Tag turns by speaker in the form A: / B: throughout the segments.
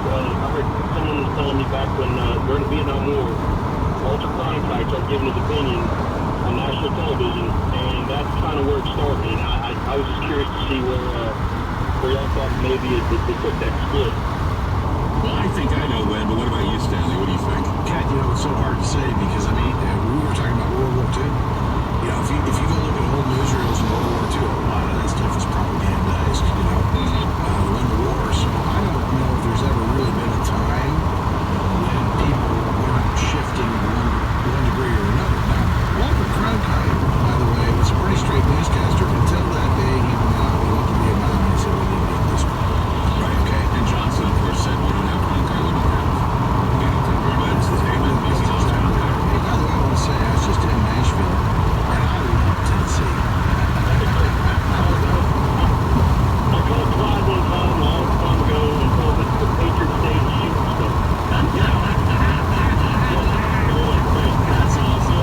A: I heard someone was telling me back when during the Vietnam War, Walter Cronkite started giving his opinion on national television, and that's kind of where it started. And I was just curious to see where y'all thought maybe it took that split.
B: Well, I think I know when, but what about you, Stanley? What do you think?
C: Cat, it's so hard to say because, I mean, we were talking about World War II. If you go look at old newsreels in World War II, a lot of that stuff is propagandized, win the war. So I don't know if there's ever really been a time when people weren't shifting one degree or another. Now, Walter Cronkite, by the way, was a pretty straight newscaster until that day he went out and went to Vietnam and said we need to get this one.
B: Right, okay. And Johnson, of course, said we don't have Cronkite, we don't have anything. But it's the same as Easy Lost Cronkite.
C: Hey, by the way, I want to say, I was just in Nashville, and I love Tennessee.
A: I called Clyde one time a long time ago and told him the Patriots stayed shooting stuff.
B: That's awesome.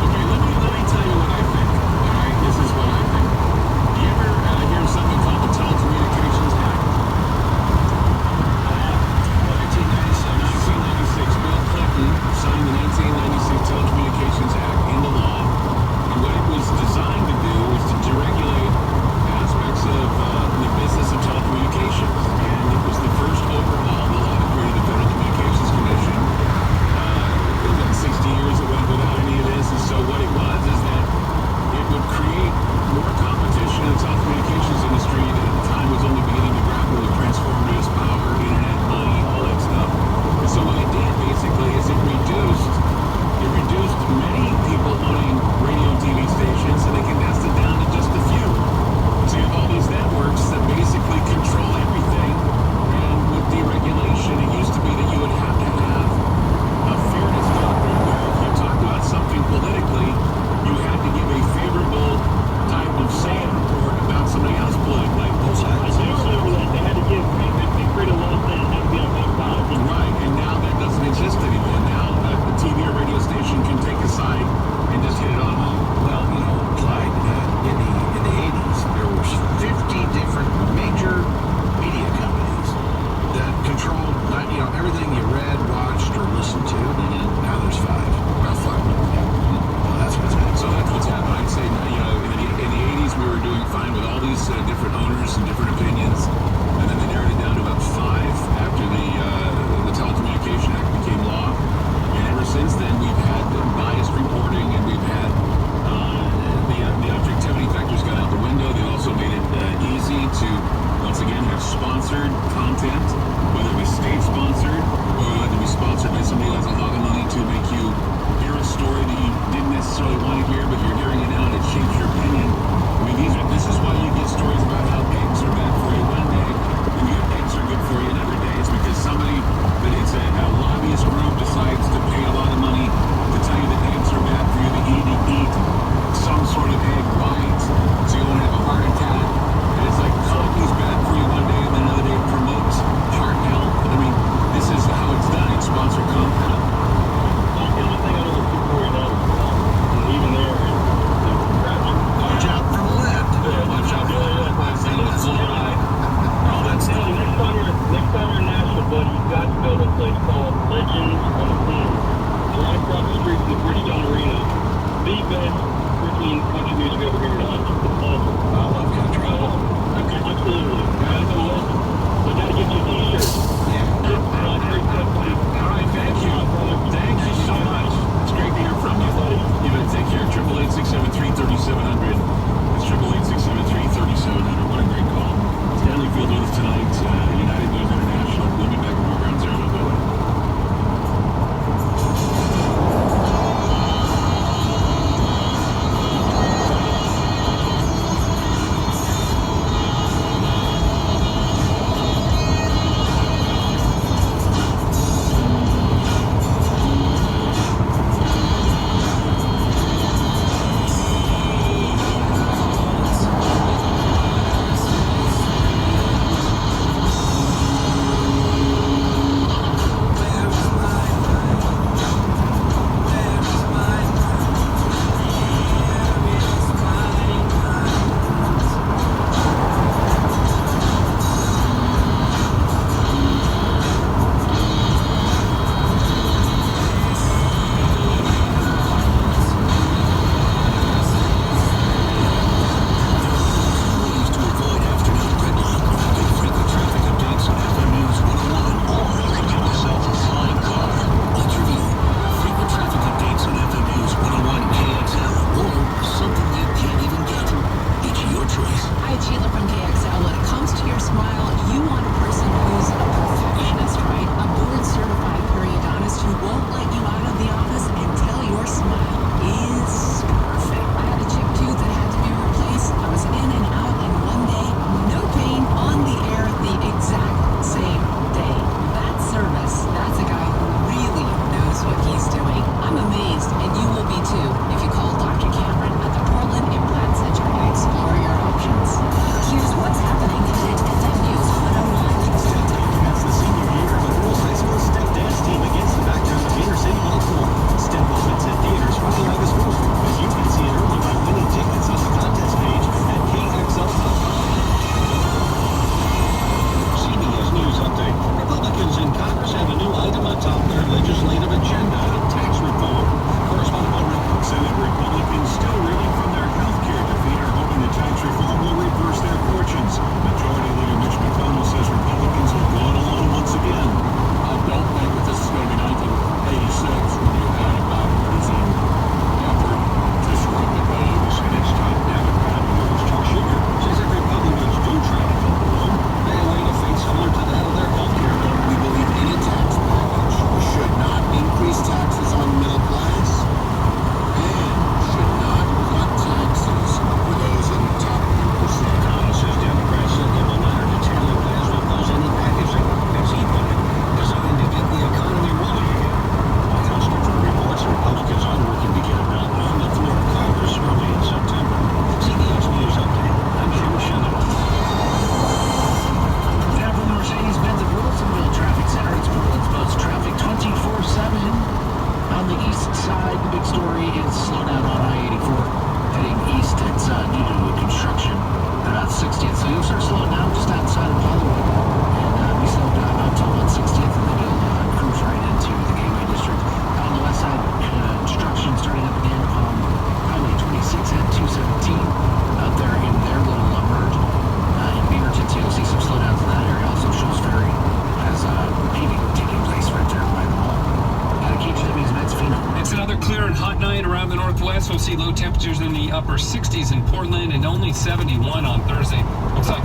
B: Okay, let me tell you what I think. All right, this is what I think. Do you ever hear of something called the Telecommunications Act? 1996, Bill Clinton signed the 1996 Telecommunications Act into law. And what it was designed to do was to deregulate aspects of the business of telecommunications. And it was the first overhaul of the law that created the Federal Communications Commission. 60 years it went without any of this, and so what it was is that it would create more competition in the telecommunications industry that at the time was only beginning to grapple with transformers, power, internet, money, all that stuff. And so what it did basically is it reduced many people owning radio and TV stations, and they condensed it down to just a few. So you have all these networks that basically control everything, and with deregulation it used to be that you would have to have a fairness doctrine where if you talked about something politically, you had to give a favorable type of sand report about somebody else politically.
A: I do remember that they had to give freedom laws that had to be on both sides.
B: Right, and now that doesn't exist anymore. Now a TV or radio station can take a side and just hit it on home.
C: Well, Clyde, in the 80s, there were 50 different major media companies that controlled, everything you read, watched, or listened to. Now there's 5.
B: About 5.
C: Well, that's what's happening.
B: So that's what's happening. I'd say, in the 80s we were doing fine with all these different owners and different opinions, and then they narrowed it down to about 5 after the Telecommunication Act became law. And ever since then, we've had biased reporting, and we've had the objectivity factor's gone out the window. They also made it easy to, once again, have sponsored content, whether it be state-sponsored or whether it be sponsored by somebody who has a lot of money to make you hear a story that you didn't necessarily want to hear, but you're hearing it now and it shapes your opinion. I mean, this is why you get stories about how eggs are bad for you one day, and eggs are good for you another day. It's because somebody, that it's a lobbyist group decides to pay a lot of money to tell you that eggs are bad for you to eat some sort of egg white, so you won't have a heart attack. And it's like coffee's bad for you one day, and then another day it promotes heart health. I mean, this is how it's done. It's sponsored content.
A: The only thing I know is people are and even there,
C: Watch out for the left.
B: Watch out for the fluoride. All that stuff.
A: next time you're in Nashville, buddy, you've got to go to a place called Legends on the Plain. Right across the street from the Bridgestone Arena. The best freaking country music over here tonight. It's awesome.
C: I love country.
A: Absolutely. I gotta get you a t-shirt.
C: Yeah.
A: Great stuff, buddy.
B: All right, thank you. Thank you so much. It's great to hear from you. You better take care. 888-673-3700. It's 888-673-3700. What a great call. Stanley Field with us tonight. United News International. We'll be back with more Ground Zero. No go.
C: you'll start slowing down just outside of Hollywood. And we slowed down up to 160th, and then you'll cruise right into the Gateway District. On the west side, construction starting up again on Highway 26 and 217 out there in their little merge. In Beaverton, too, you'll see some slowdowns in that area. Also, Shoals Ferry has paving taking place right there by the mall. Out of KGW's Matt Fino.
D: It's another clear and hot night around the Northwest. We'll see low temperatures in the upper 60s in Portland and only 71 on Thursday. Looks like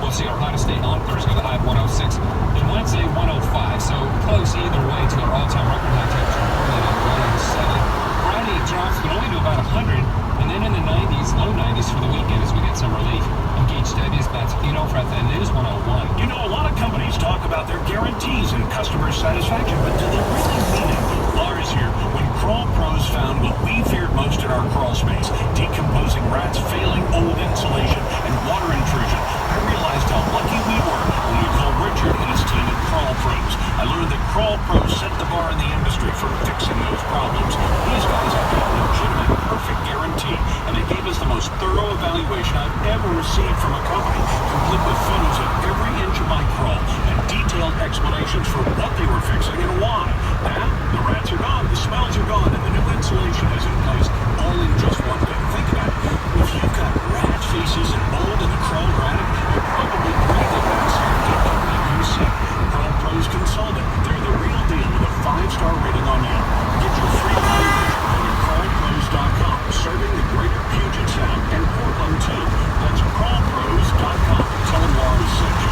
D: we'll see our hottest day on Thursday with a high of 106 and Wednesday 105. So close either way to our all-time record high temperature in Portland at 107. Friday it drops, but only to about 100, and then in the 90s, low 90s for the weekend as we get some relief. I'm Gage Davies, Matt Fino for FN News 101.
E: You know, a lot of companies talk about their guarantees and customer satisfaction, but do they really mean it? Laura's here when Crawl Pros found what we feared most in our crawl space: decomposing rats, failing old insulation, and water intrusion. I realized how lucky we were when we called Richard and his team at Crawl Pros. I learned that Crawl Pros set the bar in the industry for fixing those problems. These guys have a legitimate, perfect guarantee, and they gave us the most thorough evaluation I've ever received from a company, complete with photos of every inch of my crawl and detailed explanations for what they were fixing and why. Now, the rats are gone, the smells are gone, and the new insulation is in place, all in just one day. Think about it. If you've got rat feces and mold in the crawl or attic, you're probably breathing that CRT. Crawl Pros Consultant. They're the real deal with a 5-star rating on Yelp. Get your free evaluation at crawlpros.com. Serving the greater Puget Sound and Portland, too. That's crawlpros.com. Tell them Laura sent you.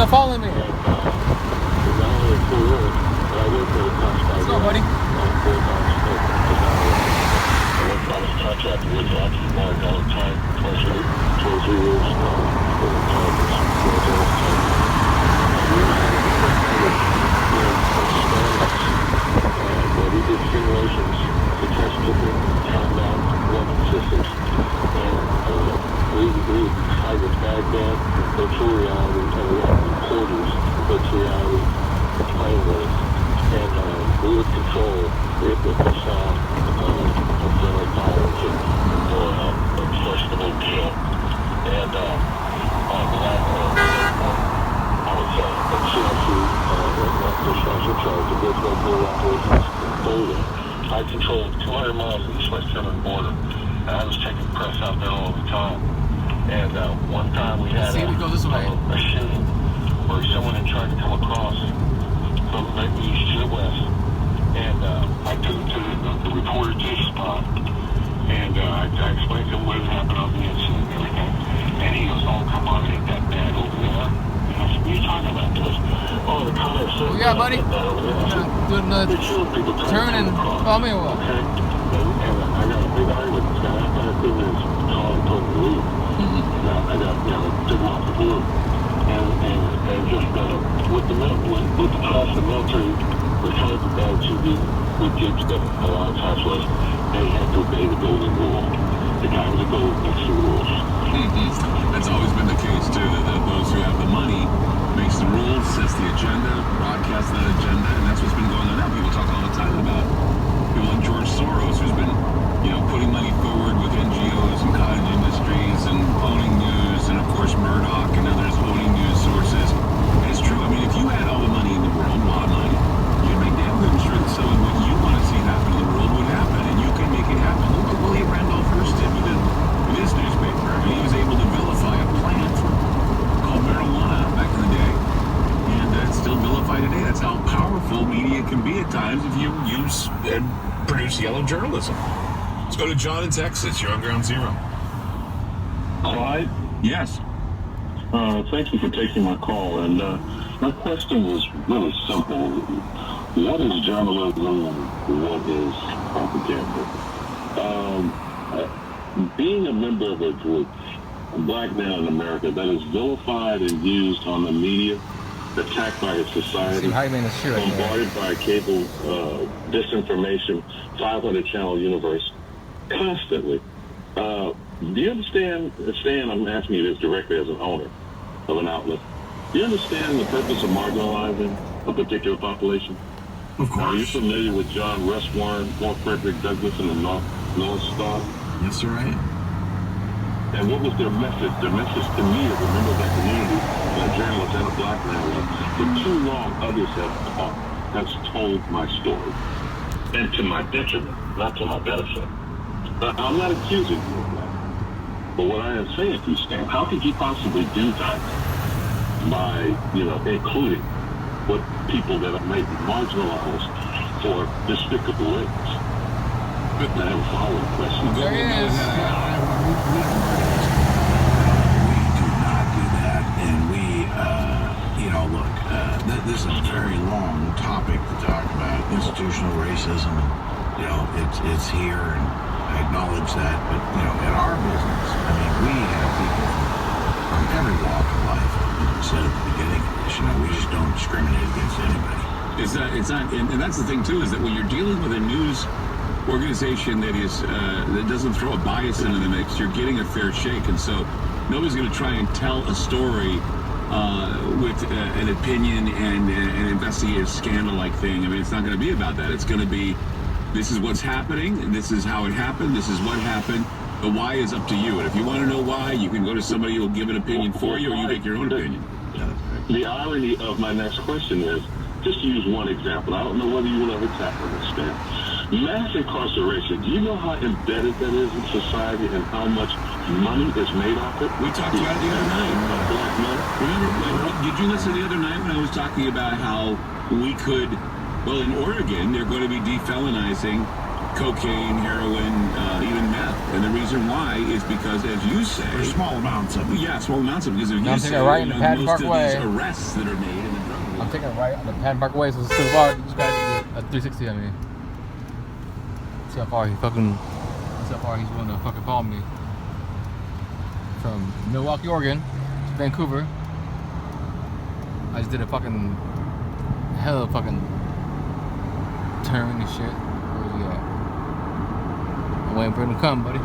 F: So follow me.
A: And, not only in Fort Worth, but I work for a classified.
F: Let's go, buddy.
A: I was contracted with Lockheed Martin all the time, 23 years. We did simulations to test different combat weapon systems. And we tried with Baghdad, virtual reality, and we had recorders, virtual reality, playing with us. And we would control it with the sound of general violence or unquestionable kill. And I was at CLC, National Special Charge of Virtual Border Operations Boulder. I controlled 200 miles of the East-West German border, and I was taking press out there all the time. And one time we had
F: we go this way.
A: a shooting where someone had tried to come across from the east to the west, and I took him to the reporter to the spot, and I explained to him what had happened on the incident and everything, and he goes, "Oh, come on, it ain't that bad over there." And I said, "What are you talking about?" He goes, "Oh, the comments said
F: Yeah, buddy.
A: do
F: another turn and follow me. What?
A: Okay. And I got a big argument with this guy. I got a thing that's called told me to leave. I got, took him off the board. And just with the class of military, the kind of advantage you do with kids that a lot of times was they had to obey the golden rule. The guy with the gold makes the rules.
B: That's always been the case too. That those who have the money makes the rules, sets the agenda, broadcasts that agenda, and that's what's been going on now. People talk all the time about people like George Soros, who's been, putting money forward with NGOs and cottage industries and owning news, and of course Murdoch and others owning news sources. And it's true. I mean, if you had all the money in the world, a lot of money, you'd make damn good sure that some of what you want to see happen in the world would happen, and you can make it happen. Look what William Randolph Hearst did with his newspaper. I mean, he was able to vilify a plant called marijuana back in the day, and it's still vilified today. That's how powerful media can be at times if you use and produce yellow journalism. Let's go to John in Texas. You're on Ground Zero.
A: Clyde?
B: Yes.
A: Thank you for taking my call. And my question is really simple. What is journalism? What is propaganda? Being a member of a group, a black man in America, that is vilified and used on the media, attacked by a society, bombarded by a cable disinformation, 500-channel universe, constantly. Do you understand, Stan, I'm asking you this directly as an owner of an outlet, do you understand the purpose of marginalizing a particular population?
C: Of course.
A: Are you familiar with John Rush Warren, Fort Frederick Douglass, and the North Star?
C: Yes, sir, I am.
A: And what was their message? Their message to me as a member of that community, a journalist and a black man, was, for too long others have told my story. And to my detriment, not to my benefit. I'm not accusing you of that. But what I am saying to you, Stan, how could you possibly do that by, including what people that may be marginalized for despicable ends? I have a follow-up question.
F: There he is.
C: We do not do that, and look, this is a very long topic to talk about institutional racism. It's here, and I acknowledge that. But in our business, we have people from every walk of life. As I said at the beginning of this, we just don't discriminate against anybody.
B: It's not, and that's the thing too, is that when you're dealing with a news organization that doesn't throw a bias into the mix, you're getting a fair shake, and so nobody's going to try and tell a story with an opinion and an investigative scandal-like thing. It's not going to be about that. It's going to be, this is what's happening, this is how it happened, this is what happened. The why is up to you, and if you want to know why, you can go to somebody who will give an opinion for you, or you make your own opinion.
A: The irony of my next question is, just to use one example, I don't know whether you will ever tackle this, Stan. Mass incarceration, do you know how embedded that is in society and how much money is made off it?
B: We talked about it the other night.
A: Black men.
B: Remember, did you listen the other night when I was talking about how we could, in Oregon, they're going to be defelonizing cocaine, heroin, even meth. And the reason reason why is because, as you say,
C: There's small amounts of it.
B: yeah, small amounts of it. Because if
F: I'm
B: you
F: taking
B: say,
F: a right in the
B: most
F: Patton
B: of
F: Park
B: these
F: Way.
B: arrests that are made in the drug war.
F: I'm taking a right on the Patton Park Way, so it's too far. This guy did a 360 on me. See how far he's willing to fucking follow me. From Milwaukee, Oregon to Vancouver. I just did a fucking hell of a fucking turn and shit. Where was he at? I'm waiting for him to come, buddy.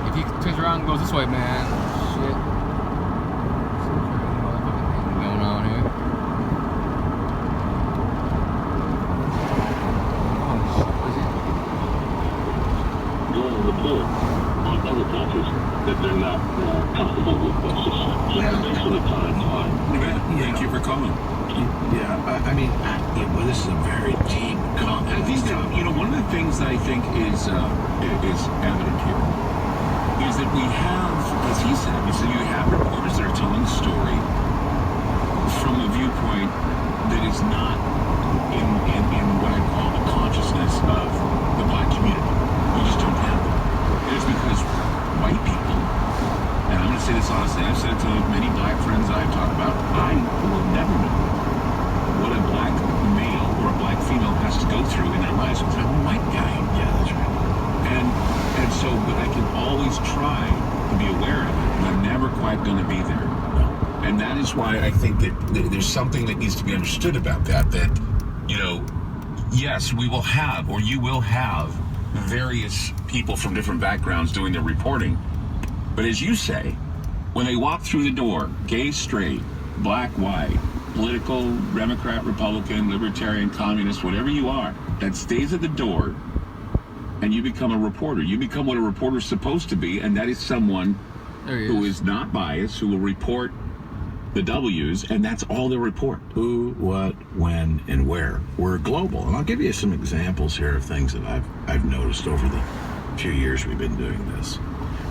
F: If he turns around and goes this way, man, shit. Some crazy motherfucking thing going on here. Oh shit, what is it?
A: Going to report on other countries that they're not comfortable with this. Thanks for the time.
B: Thank you for calling.
C: Yeah, I mean, well, this is a very deep, complex
B: I think that,
C: topic.
B: one of the things that I think is evident here is that we have, as he said, you have reporters that are telling a story from a viewpoint that is not in what I call the consciousness of the black community. We just don't have it. It is because white people, and I'm going to say this honestly, I've said it to many black friends I've talked about, I will never know what a black male or a black female has to go through in their lives because I'm a white guy.
C: Yeah, that's right.
B: And so, but I can always try to be aware of it, and I'm never quite going to be there. And that is why I think that there's something that needs to be understood about that, yes, we will have, or you will have, various people from different backgrounds doing their reporting. But as you say, when they walk through the door, gay, straight, black, white, political, Democrat, Republican, Libertarian, Communist, whatever you are, that stays at the door, and you become a reporter. You become what a reporter's supposed to be, and that is someone who is not biased, who will report the W's, and that's all they'll report.
C: Who, what, when, and where. We're global, and I'll give you some examples here of things that I've noticed over the few years we've been doing this.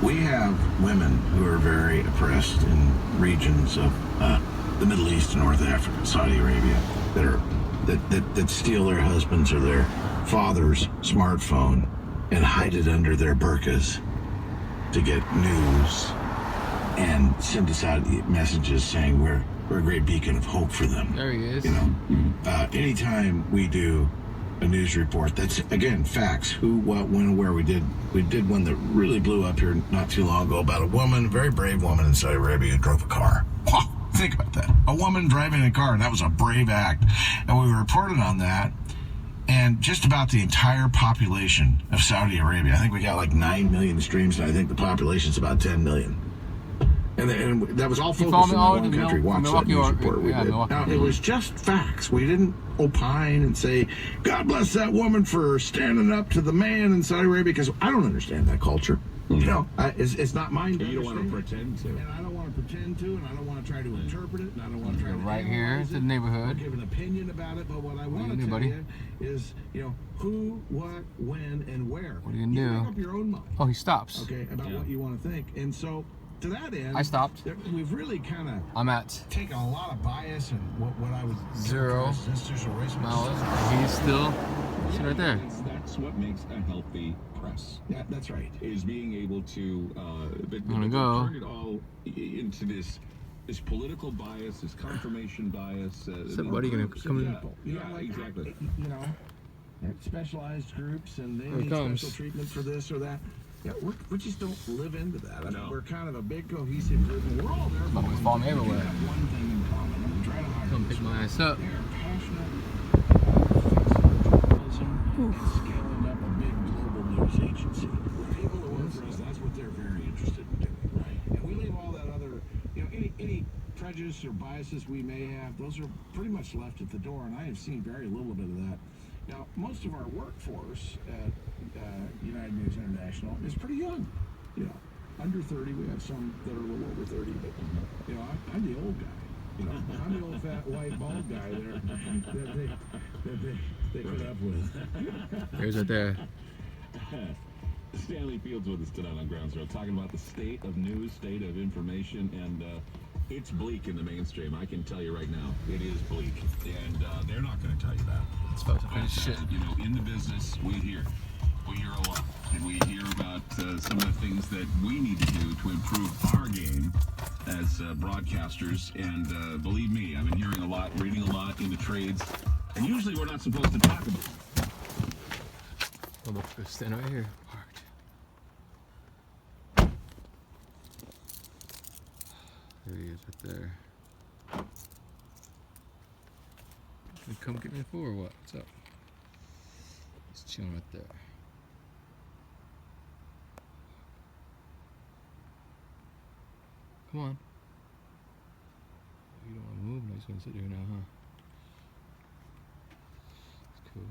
C: We have women who are very oppressed in regions of the Middle East and North Africa, Saudi Arabia, that steal their husbands or their father's smartphone and hide it under their burqas to get news and send us out messages saying we're a great beacon of hope for them.
F: There he is.
C: Anytime we do a news report, that's again facts. Who, what, when, and where. We did one that really blew up here not too long ago about a woman, a very brave woman in Saudi Arabia who drove a car. Wow, think about that. A woman driving a car, and that was a brave act. And we reported on that. And just about the entire population of Saudi Arabia, I think we got like 9 million streams, and I think the population's about 10 million. And that was all focused on one country. Watch that news report we did. Now, it was just facts. We didn't opine and say, God bless that woman for standing up to the man in Saudi Arabia, because I don't understand that culture. It's not mine to
B: You don't
C: understand.
B: want to pretend to.
C: And I don't want to pretend to, and I don't want to try to interpret it, and I don't want to try to
F: Right here
C: analyze
F: to the
C: it,
F: neighborhood.
C: or give an opinion about it. But what I want
F: you
C: to
F: gonna
C: tell
F: do, buddy?
C: you is, who, what, when, and where.
F: What are you gonna do?
C: Make up your own mind.
F: Oh, he stops.
C: Okay, about what you want to think. And so, to that end,
F: I stopped.
C: We've really kind of
F: I'm at
C: taken a lot of bias and what I would
F: 0
C: miles.
F: miles. He's still sitting right there.
B: That's what makes a healthy press.
C: Yeah, that's right.
B: Is being able to
F: gonna go.
B: turn it all into this political bias, this confirmation bias.
F: Somebody gonna come in.
B: Exactly.
C: Specialized groups, and they
F: Here it
C: need
F: comes.
C: special treatment for this or that. Yeah, we just don't live into that. I mean,
B: No.
C: we're kind of a big cohesive group, and we're all there.
F: But we follow me
C: We
F: everywhere.
C: have one thing in common, and we try to hire
F: Come
C: this
F: pick
C: way.
F: my ass up.
C: They are passionate about fixing journalism and scaling up a big global news agency. The people who work for us, that's what they're very interested in doing. Right. And we leave all that other, any prejudice or biases we may have, those are pretty much left at the door, and I have seen very little bit of that. Now, most of our workforce at United News International is pretty young. Under 30. We have some that are a little over 30, but I'm the old guy. I'm the old fat white bald guy there that they put up with.
F: There's right there.
B: Stanley Fields with us tonight on Ground Zero, talking about the state of news, state of information, and It's bleak in the mainstream. I can tell you right now, it is bleak, and they're not going to tell you that.
F: It's fucking crazy shit.
B: You know, in the business, we hear a lot, and we hear about some of the things that we need to do to improve our game as broadcasters. And believe me, I've been hearing a lot, reading a lot in the trades, and usually we're not supposed to talk about.
F: I'm gonna stand right here, parked. There he is, right there. You come get me for or what? What's up? He's chilling right there. Come on. You don't want to move? No, he's gonna sit here now, huh? It's cool.